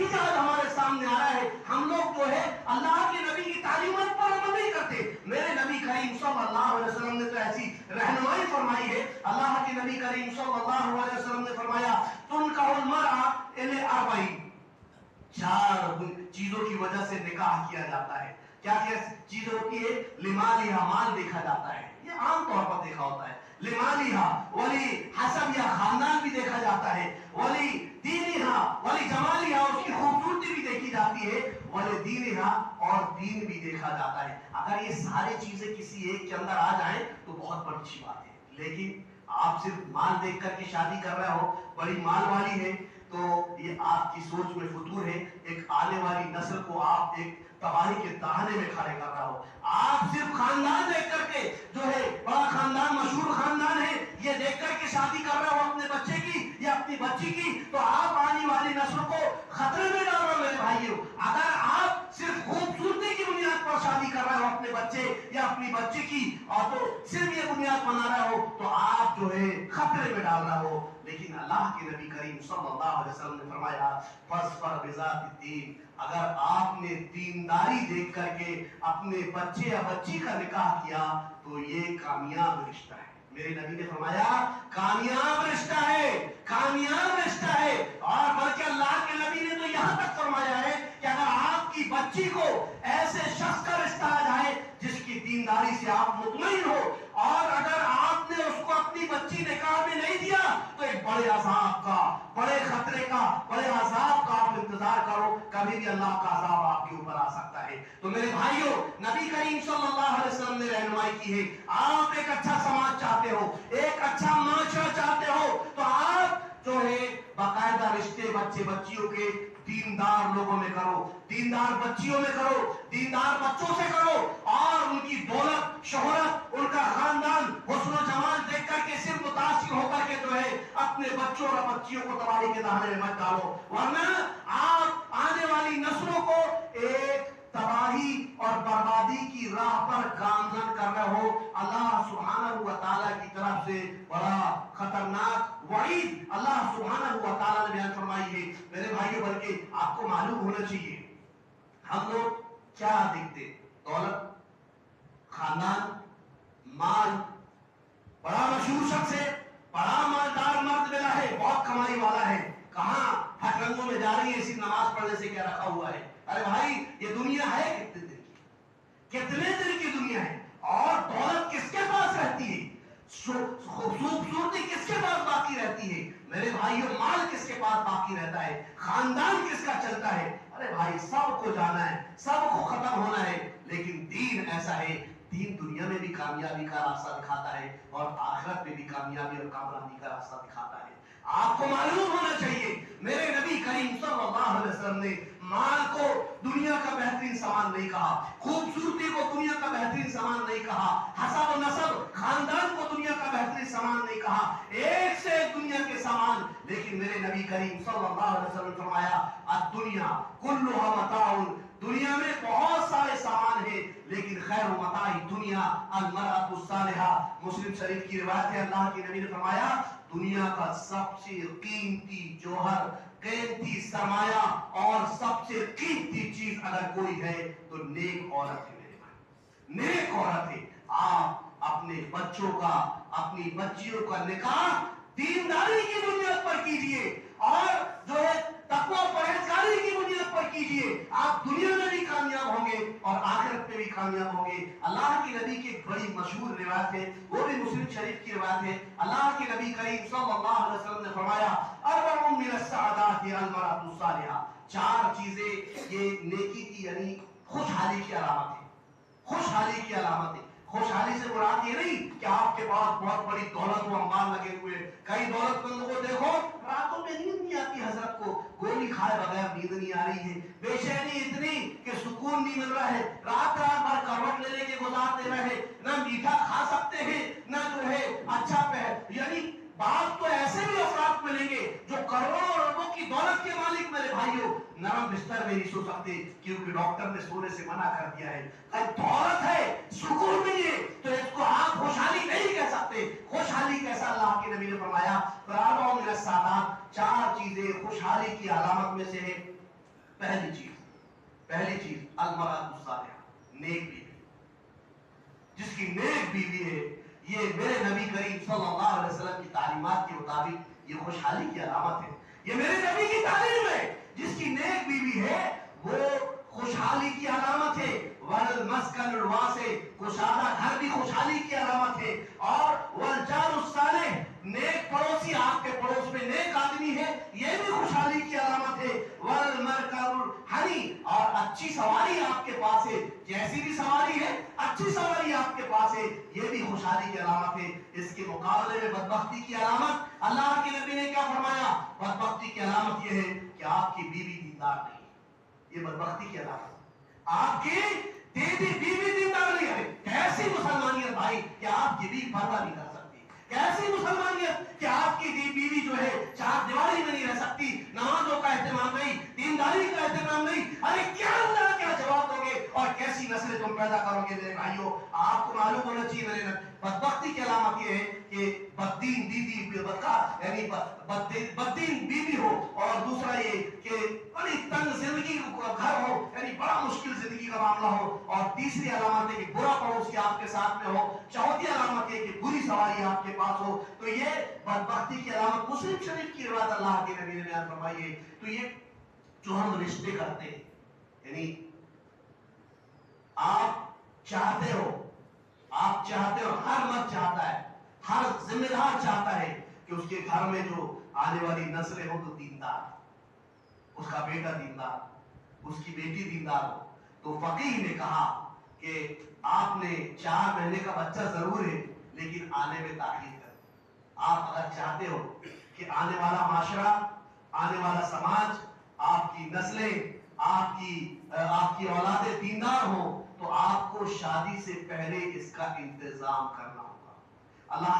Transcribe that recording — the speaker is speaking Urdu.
نتیجہ آج ہمارے سامنے آ رہا ہے. ہم لوگ جو ہے اللہ کے نبی کی تعلیمات پر عمل نہیں کرتے. میرے نبی کریم صلی اللہ علیہ وسلم نے تو ایسی رہنمائی فرمائی ہے. اللہ کے نبی کریم صلی اللہ علیہ وسلم نے فرمایا تنکح المرأة لأربع، 4 چیزوں کی وجہ سے نکاح کیا جاتا ہے. کیا کیا چیز ہوتی ہے؟ لمالہا، مال دیکھا جاتا ہے، یہ عام طور پر دیکھا ہوتا ہے. لمالہا، ولی حسب یا خاندان بھی دیکھا جاتا ہے. ولی دینہا، ولی جمالہا، اس کی خوبصورتی بھی دیکھی جاتی ہے. ولی دینہا، اور دین بھی دیکھا جاتا ہے. اگر یہ ساری چیزیں کسی ایک کے اندر آ جائیں تو بہت بڑی اچھی بات ہے. لیکن آپ صرف مال دیکھ کر کے شادی کر رہے ہو، بڑی مال والی ہے، تو یہ آپ کی سوچ میں فطور ہے. ایک آنے والی نسل کو آپ ایک تباہی کے دہانے میں کھڑے کر رہا ہو. آپ صرف خاندان دیکھ کر کے جو ہے بڑا خاندان، مشہور خاندان ہے، یہ دیکھ کر کے شادی کر رہے ہو اپنے بچے کی یا اپنی بچی کی، تو آپ آنے والی نسل کو خطرے میں ڈال رہے ہو میرے بھائیوں. اگر آپ صرف خوبصورتی کی بنیاد پر شادی کر رہے ہو اپنے بچے یا اپنی بچی کی، اور تو صرف یہ بنیاد بنا رہے ہو، تو آپ جو ہے خطرے میں ڈال رہے ہو. لیکن اللہ کے نبی کریم صلی اللہ علیہ وسلم نے فرمایا فاظفر بذات الدین، اگر آپ نے دینداری دیکھ کر کے اپنے بچے یا بچی کا نکاح کیا تو یہ کامیاب رشتہ ہے. میرے نبی نے فرمایا کامیاب رشتہ ہے، کامیاب رشتہ ہے. اور بلکہ اللہ کے نبی نے تو یہاں تک فرمایا ہے کہ اگر آپ کی بچی کو ایسے شخص کا رشتہ آ جائے جس کی دینداری سے آپ مطمئن ہو، اور اگر آپ نے اس کو اپنی بچی نکاح میں نہیں دیا تو ایک بڑے عذاب کا، بڑے خطرے کا، بڑے عذاب کا آپ انتظار کرو. کبھی بھی اللہ کا عذاب آپ کے اوپر آ سکتا ہے. تو میرے بھائیوں، نبی کریم صلی اللہ علیہ وسلم نے رہنمائی کی ہے. آپ ایک اچھا سماج چاہتے ہو، ایک اچھا معاشرہ چاہتے ہو، تو آپ جو ہے باقاعدہ رشتے بچے بچیوں کے دیندار لوگوں میں کرو، دیندار بچیوں میں کرو، دیندار بچوں سے کرو. اور ان کی دولت، شہرت، ان کا خاندان، حسن و جمال دیکھ کر کے صرف متاثر ہو کر کے جو ہے اپنے بچوں اور بچیوں کو تباہی کے دہانے میں مت ڈالو، ورنہ آپ آنے والی نسلوں کو ایک تباہی اور بربادی کی راہ پر گامزن کر رہے ہو. اللہ سبحانہ و تعالیٰ کی طرف سے بڑا خطرناک وعید اللہ سبحانہ و تعالیٰ نے بیان فرمائی ہے. میرے بھائیوں، بلکہ آپ کو معلوم ہونا چاہیے ہم لوگ کیا دیکھتے؟ دولت، خاندان، مال، بڑا مشہور شخص ہے، بڑا مالدار مرد ملا ہے، بہت کمائی والا ہے، کہاں ہٹ رنگوں میں جا رہی ہے، صرف نماز پڑھنے سے کیا رکھا ہوا ہے. ارے بھائی، یہ دنیا ہے کتنے دن کی، کتنے دن کی دنیا ہے. اور دولت کس کے پاس رہتی ہے، خوبصورتی کس کے پاس باقی رہتی ہے میرے بھائیوں، مال کس کے پاس باقی رہتا ہے، خاندان کس کا چلتا ہے. ارے بھائی، سب کو جانا ہے، سب کو ختم ہونا ہے. لیکن دین ایسا ہے، دین دنیا میں بھی کامیابی کا راستہ دکھاتا ہے اور آخرت میں بھی کامیابی اور کامیابی کا راستہ دکھاتا ہے. آپ کو معلوم ہونا چاہیے میرے نبی کریم صلی اللہ علیہ وسلم نے مال کو دنیا کا بہترین سامان نہیں کہا، خوبصورتی کو دنیا کا بہترین سامان نہیں کہا، حسب و نسب، خاندان کو دنیا کا بہترین سامان نہیں کہا، ایک سے ایک دنیا کے سامان. لیکن میرے نبی کریم صلی اللہ علیہ وسلم نے فرمایا الدنیا کلھا متاع، دنیا میں بہت سارے سامان ہیں لیکن خیر و متاع دنیا المرأة الصالحہ. مسلم شریف کی روایت ہے، اللہ کے نبی نے فرمایا دنیا کا سب سے قیمتی جوہر، قیمتی سرمایہ اور سب سے قیمتی چیز اگر کوئی ہے تو نیک عورت ہے میرے بھائی، نیک عورت ہے. آپ اپنے بچوں کا، اپنی بچیوں کا نکاح دینداری کی بنیاد پر کیجئے اور جو ہے تقوی و پرہیزگاری کی بنیاد پر کیجئے. آپ دنیا میں بھی کامیاب ہوں گے اور آخرت میں بھی کامیاب ہوں گے. اللہ کے نبی کی ایک بڑی مشہور روایت ہے، وہ بھی مسلم شریف کی روایت ہے. اللہ کے نبی کریم صلی اللہ علیہ وسلم نے فرمایا اربع من السعادات المرأة الصالحہ، 4 چیزیں یہ نیکی کی یعنی خوشحالی کی علامت ہے، خوشحالی کی علامت ہے. خوشحالی سے مراد یہ نہیں کہ آپ کے پاس بہت بڑی دولت و اموال لگے ہوئے. کئی دولت مندوں کو دیکھو راتوں میں نیند نہیں آتی، حضرت کو گولی کھائے بغیر نیند نہیں آ رہی ہے، بے چینی اتنی کہ سکون نہیں مل رہا ہے، رات رات بھر کروٹ لے لے کے گزار دے رہے ہیں، نہ میٹھا کھا سکتے ہیں نہ جو ہے اچھا یعنی بعض تو ایسے بھی افراد ملیں گے جو کروڑوں اربوں کی دولت کے مالک میرے بھائیوں نرم بستر میں نہیں سو سکتے کیونکہ ڈاکٹر نے سونے سے منع کر دیا ہے. دولت ہے، سکون نہیں ہے، تو اس کو آپ خوشحالی نہیں کہہ سکتے. خوشحالی کیسا؟ اللہ کے نبی نے فرمایا اربع من السعادات، 4 چیزیں خوشحالی کی علامت میں سے ہے. پہلی چیز المرأۃ الصالحہ، نیک بیوی، جس کی نیک بیوی ہے، یہ میرے نبی کریم صلی اللہ علیہ وسلم کی تعلیمات کے مطابق یہ خوشحالی کی علامت ہے۔ یہ میرے نبی کی تعلیم ہے، جس کی نیک بیوی ہے وہ خوشحالی کی علامت ہے۔ والمسکن الواسع، کشادہ گھر بھی خوشحالی کی علامت ہے۔ اور والجار الصالح، نیک پڑوسی، آپ کے پڑوس میں نیک آدمی ہے، یہ بھی خوشحالی کی علامت ہے۔ والمرکب الحنی، اور اچھی سواری آپ کے پاس ہے، جیسی بھی سواری ہے اچھی سواری آپ کے پاس ہے، یہ بھی خوشحالی کی علامت ہے۔ اس کے مقابلے میں بدبختی کی علامت، اللہ کے نبی نے کیا فرمایا؟ بدبختی کی علامت یہ ہے کہ آپ کی بیوی دیندار نہیں ہے، یہ بدبختی کی علامت۔ آپ کی بیوی دیندار نہیں ہے۔ کیسی مسلمانیت بھائی کہ آپ کی بیوی پردہ نہیں کر سکتی؟ کیسی مسلمانیت کہ آپ کی بیوی جو ہے چار دیواری میں نہیں رہ سکتی، نمازوں کا اہتمام نہیں، دینداری کا اہتمام نہیں؟ ارے کیا اللہ کیا جواب دو گے اور کیسی نسلیں تم پیدا کرو گے میرے بھائیوں؟ آپ کو معلوم ہونا چاہیے میرے بدبختی کی علامت یہ ہے کہ بددین بیوی یعنی بددین بیوی ہو، اور دوسرا یہ کہ بڑی تنگ زندگی گھر ہو، یعنی بڑا مشکل زندگی کا معاملہ ہو، اور تیسری علامت ہے کہ برا پڑوسی آپ کے ساتھ میں ہو، چوتھی علامت ہے کہ بری سواری آپ کے پاس ہو۔ تو یہ بدبختی کی علامت مسلم شریف کی روایت اللہ کے نبی نے بیان فرمائی ہے۔ تو یہ جو ہم رشتے کرتے ہیں، یعنی آپ چاہتے ہو، ہر مرد چاہتا ہے، ہر ذمہ دار چاہتا ہے کہ اس کے گھر میں جو آنے والی نسلیں ہو تو دیندار، اس کا بیٹا دیندار، اس کی بیٹی دیندار ہو۔ تو فقیہ نے کہا کہ آپ نے 4 مہینے کا بچہ ضرور ہے لیکن آنے میں تاخیر کر۔ آپ اگر چاہتے ہو کہ آنے والا معاشرہ، آنے والا سماج، آپ کی نسلیں، آپ کی اولادیں دیندار ہوں، تو آپ کو شادی سے پہلے اس کا انتظام کرنا ہوگا۔ اللہ